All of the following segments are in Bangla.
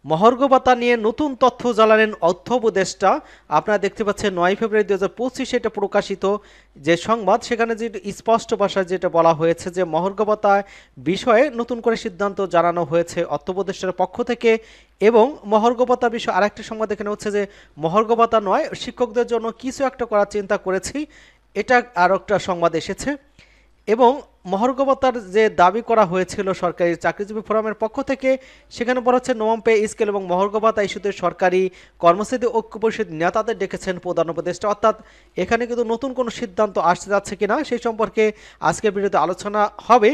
মহার্ঘ ভাতা নিয়ে নতুন তথ্য জানালেন অর্থ উপদেষ্টা। আপনারা দেখতে পাচ্ছেন ৯ ফেব্রুয়ারি ২০২৫ এটা প্রকাশিত যে সংবাদ, সেখানে যে স্পষ্ট ভাষায় যেটা বলা হয়েছে যে মহার্ঘ ভাতা বিষয়ে নতুন করে সিদ্ধান্ত জানানো হয়েছে অর্থ উপদেষ্টার পক্ষ থেকে। এবং মহার্ঘ ভাতা বিষয়ে আরেকটি সংবাদ এখানে হচ্ছে যে মহার্ঘ ভাতা নয়, শিক্ষকদের জন্য কিছু একটা করার চিন্তা করেছি, এটা আর একটা সংবাদ এসেছে। এবং মহার্ঘ ভাতার যে দাবি করা হয়েছিল সরকারি চাকরিজীবী ফোরামের পক্ষ থেকে, সেখানে বলা হচ্ছে নবম পে স্কেল এবং মহার্ঘ ভাতা ইস্যুতে সরকারি কর্মচারী ঐক্য পরিষদ নেতাদের ডেকেছেন প্রধান উপদেষ্টা। অর্থাৎ এখানে কিন্তু নতুন কোনো সিদ্ধান্ত আসতে যাচ্ছে কিনা সেই সম্পর্কে আজকের ভিডিওতে আলোচনা হবে।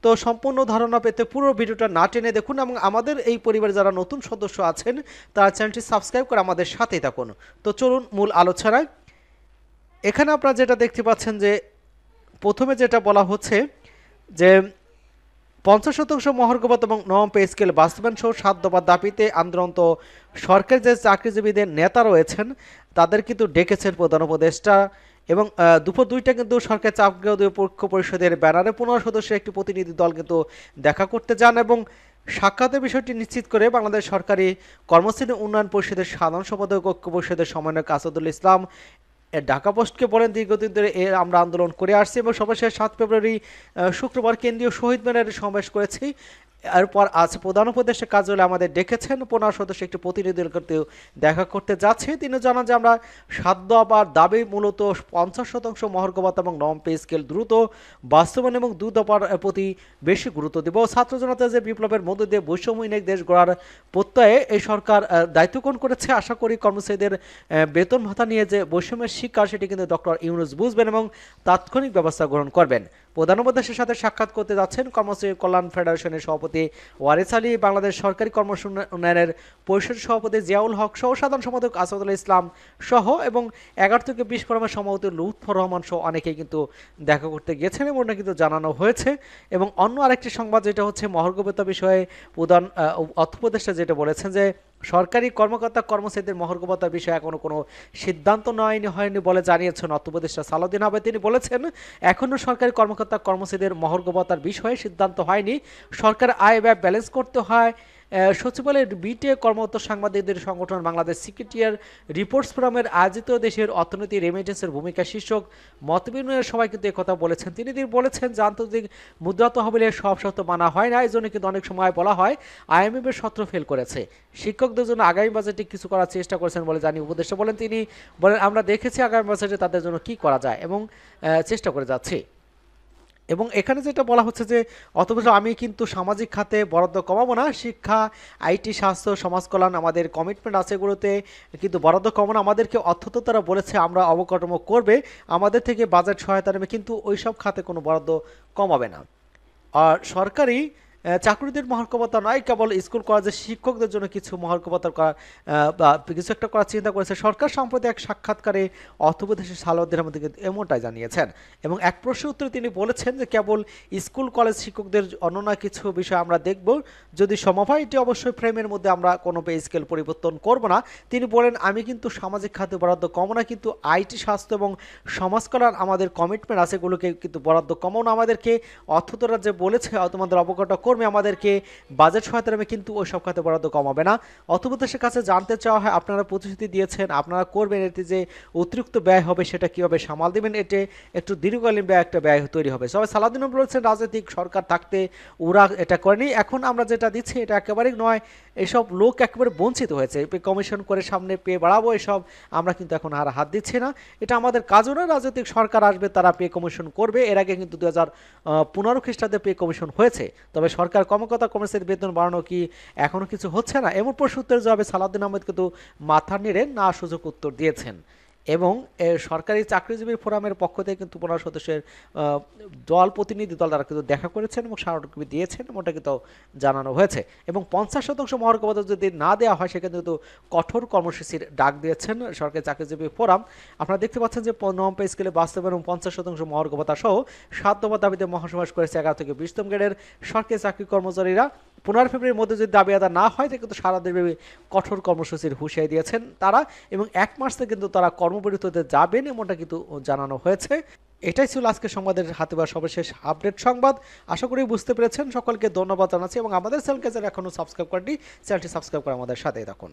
তো সম্পূর্ণ ধারণা পেতে পুরো ভিডিওটা না টেনে দেখুন এবং আমাদের এই পরিবারে যারা নতুন সদস্য আছেন তারা চ্যানেলটি সাবস্ক্রাইব করে আমাদের সাথেই থাকুন। তো চলুন মূল আলোচনায়। এখানে আপনারা যেটা দেখতে পাচ্ছেন যে প্রথমে যেটা বলা হচ্ছে যে ৫০% মহার্ঘ ভাতা এবং নবম পে স্কেল বাস্তবায়ন সহ ৭ দফার দাবিতে আন্দোলনরত সরকারি যে চাকরিজীবীদের নেতা রয়েছেন তাদের কিন্তু ডেকেছেন প্রধান উপদেষ্টা। এবং দুপুর ২টা কিন্তু সরকারি চাকরি পক্ষ পরিষদের ব্যানারে ১৫ সদস্যের একটি প্রতিনিধি দল কিন্তু দেখা করতে যান এবং সাক্ষাতের বিষয়টি নিশ্চিত করে বাংলাদেশ সরকারি কর্মচারী উন্নয়ন পরিষদের সাধারণ সম্পাদক ঐক্য পরিষদের সমন্বয়ক আসাদুল ইসলাম ঢাকা পোস্টকে বলেন দীর্ঘদিন ধরে আমরা আন্দোলন করে আসছি এবং সর্বশেষ ৭ ফেব্রুয়ারি শুক্রবার কেন্দ্রীয় শহীদ মিনারে সমাবেশ করেছি। এরপর আজ প্রধান উপদেষ্টা কার্যালয়ে আমাদের ডেকেছেন ১৫ সদস্য একটি প্রতিনিধির করতে দেখা করতে যাচ্ছে। তিনি জানান যে আমরা ৭ দফার দাবি মূলত ৫০% মহার্ঘ ভাতা এবং নবম পে স্কেল দ্রুত বাস্তবায়ন এবং ২ দফার প্রতি বেশি গুরুত্ব দেব। ছাত্র জনতা যে বিপ্লবের মধ্য দিয়ে বৈষম্যহীন এক দেশ গড়ার প্রত্যয়ে এই সরকার দায়িত্ব গ্রহণ করেছে। আশা করি কর্মচারীদের বেতন ভাতা নিয়ে যে বৈষম্যের শিকার সেটি কিন্তু ডক্টর ইউনূস বুঝবেন এবং তাৎক্ষণিক ব্যবস্থা গ্রহণ করবেন। প্রধান উপদেষ্টার সাথে সাক্ষাৎ করতে যাচ্ছেন কর্মচারী কল্যাণ ফেডারেশনের সভাপতি ওয়ারিস আলী, বাংলাদেশ সরকারি কর্মচারী উন্নয়নের পরিষদ সভাপতি জিয়াউল হক সহ সাধারণ সম্পাদক আসাদুল ইসলাম সহ এবং ১১ থেকে ২০ ফোরামের সভাপতি লুৎফর রহমান সহ অনেকেই কিন্তু দেখা করতে গিয়েছেন এবং ওটা কিন্তু জানানো হয়েছে। এবং অন্য আরেকটি সংবাদ যেটা হচ্ছে মহার্ঘ ভাতা বিষয়ে প্রধান অর্থ উপদেষ্টা যেটা বলেছেন যে সরকারি কর্মকর্তা কর্মচারীদের মহার্ঘ ভাতার বিষয়ে এখনো কোনো সিদ্ধান্ত হয়নি বলে জানিয়েছেন অর্থ উপদেষ্টা সালাউদ্দিন আহমেদ। তিনি বলেছেন এখনো সরকারি কর্মকর্তা কর্মচারীদের মহার্ঘ ভাতার বিষয়ে সিদ্ধান্ত হয়নি। সরকার আয় ব্যয় ব্যালেন্স করতে হয়। সচিবালয়ের বিটে কর্মরত সাংবাদিকদের সংগঠন বাংলাদেশ সেক্রেটারিয়েট রিপোর্টস ফোরামের আয়োজিত দেশের অর্থনীতি রেমিটেন্সের ভূমিকা শীর্ষক মতবিনিময়ের সবাই কিন্তু একথা বলেছেন। তিনি বলেছেন যে আন্তর্জাতিক মুদ্রা তহবিলের সব শর্ত মানা হয় না, এই জন্য কিন্তু অনেক সময় বলা হয় IMF এর সূত্র ফেল করেছে। শিক্ষকদের জন্য আগামী বাজেটে কিছু করার চেষ্টা করেছেন বলে জানি উপদেষ্টা বলেন। তিনি বলেন আমরা দেখেছি আগামী বাজেটে তাদের জন্য কি করা যায় এবং চেষ্টা করে যাচ্ছি। এবং এখানে যেটা বলা হচ্ছে যে অথচ আমি কিন্তু সামাজিক খাতে বরাদ্দ কমাবো না, শিক্ষা, IT, স্বাস্থ্য, সমাজ কল্যাণ আমাদের কমিটমেন্ট আছে, এগুলোতে কিন্তু বরাদ্দ কমানো আমাদেরকে অর্থত তারা বলেছে আমরা অবকাঠামো করবে, আমাদের থেকে বাজেট সহায়তা নেবে, কিন্তু ওই সব খাতে কোনো বরাদ্দ কমাবে না। আর সরকারি চাকরিদের মহার্ঘ ভাতা নয়, কেবল স্কুল কলেজের শিক্ষকদের জন্য কিছু মহার্ঘ ভাতা বা কিছু একটা করার চিন্তা করেছে সরকার। সম্প্রতি এক সাক্ষাৎকারে অর্থ উপদেষ্টা সালাউদ্দিন আহমেদ এমনটাই জানিয়েছেন এবং এক প্রশ্নের উত্তরে তিনি বলেছেন যে কেবল স্কুল কলেজ শিক্ষকদের অন্য কিছু বিষয় আমরা দেখব, যদি সম্ভব হয় এটি অবশ্যই ফ্রেমের মধ্যে আমরা কোনো পে স্কেল পরিবর্তন করব না। তিনি বলেন আমি কিন্তু সামাজিক খাতে বরাদ্দ কমো না, কিন্তু IT, স্বাস্থ্য এবং সমাজ কল্যাণ আমাদের কমিটমেন্ট আছে, এগুলোকে কিন্তু বরাদ্দ কমাও না আমাদেরকে। অর্থতরা যে বলেছে তোমাদের অবকাঠামো কর্মী আমাদেরকে বাজেট সহায়তা নেবে, কিন্তু ওই সব খাতে বরাদ্দ কমাবে না। অর্থ উপদেষ্টার কাছে জানতে চাওয়া হয় আপনারা প্রতিশ্রুতি দিয়েছেন আপনারা করবেন, এতে যে অতিরিক্ত ব্যয় হবে সেটা কিভাবে সামাল দেবেন, এতে একটু দীর্ঘকালীন একটা ব্যয় তৈরি হবে। সবাই সালাউদ্দিন বলেছেন রাজনৈতিক সরকার থাকতে ওরা এটা করেনি, এখন আমরা যেটা দিচ্ছি এটা একেবারেই নয়, এসব লোক একেবারে বঞ্চিত হয়েছে, পে কমিশন করে সামনে পে বাড়াবো এসব আমরা কিন্তু এখন আর হাত দিচ্ছি না, এটা আমাদের কাজও না। রাজনৈতিক সরকার আসবে তারা পে কমিশন করবে, এর আগে কিন্তু 2015 খ্রিস্টাব্দে পে কমিশন হয়েছে, তবে সরকার কর্মকর্তা কর্মচারীর বেতন বাড়ানো কি এখনো কিছু হচ্ছে না, এমন প্রশ্ন উত্তরে জবাবে সালাউদ্দিন আহমেদ কিন্তু মাথা নেড়ে না সুযোগ উত্তর দিয়েছেন। এবং সরকারি চাকরিজীবী ফোরামের পক্ষ থেকে কিন্তু 15 সদস্যের দল প্রতিনিধি দল তারা কিন্তু দেখা করেছেন এবং স্মারকলিপি দিয়েছেন, ওটা কিন্তু জানানো হয়েছে। এবং 50% মহার্ঘ ভাতা যদি না দেওয়া হয় সেখানে কিন্তু কঠোর কর্মসূচির ডাক দিয়েছেন সরকারি চাকরিজীবী ফোরাম। আপনারা দেখতে পাচ্ছেন যে নবম পে স্কেলে বাস্তবায়ন এবং 50% মহার্ঘ ভাতা সহ 7 দফা দাবিতে মহাসমাবেশ করেছে 11 থেকে 20তম গ্রেডের সরকারি চাকরি কর্মচারীরা। 15 ফেব্রুয়ারির মধ্যে যদি দাবি আদায় না হয় কিন্তু সারা দেশব্যাপী কঠোর কর্মসূচির হুঁশিয়ারি দিয়েছেন তারা এবং 1 মাস থেকে কিন্তু তারা কর্মবিরতিতে যাবেন এমনটা কিন্তু জানানো হয়েছে। এটাই ছিল আজকে সংবাদের হাতে বা সর্বশেষ আপডেট সংবাদ। আশা করি বুঝতে পেরেছেন। সকলকে ধন্যবাদ জানাচ্ছি এবং আমাদের চ্যানেলকে যারা এখনো সাবস্ক্রাইব করেনি চ্যানেলটি সাবস্ক্রাইব করে আমাদের সাথেই থাকুন।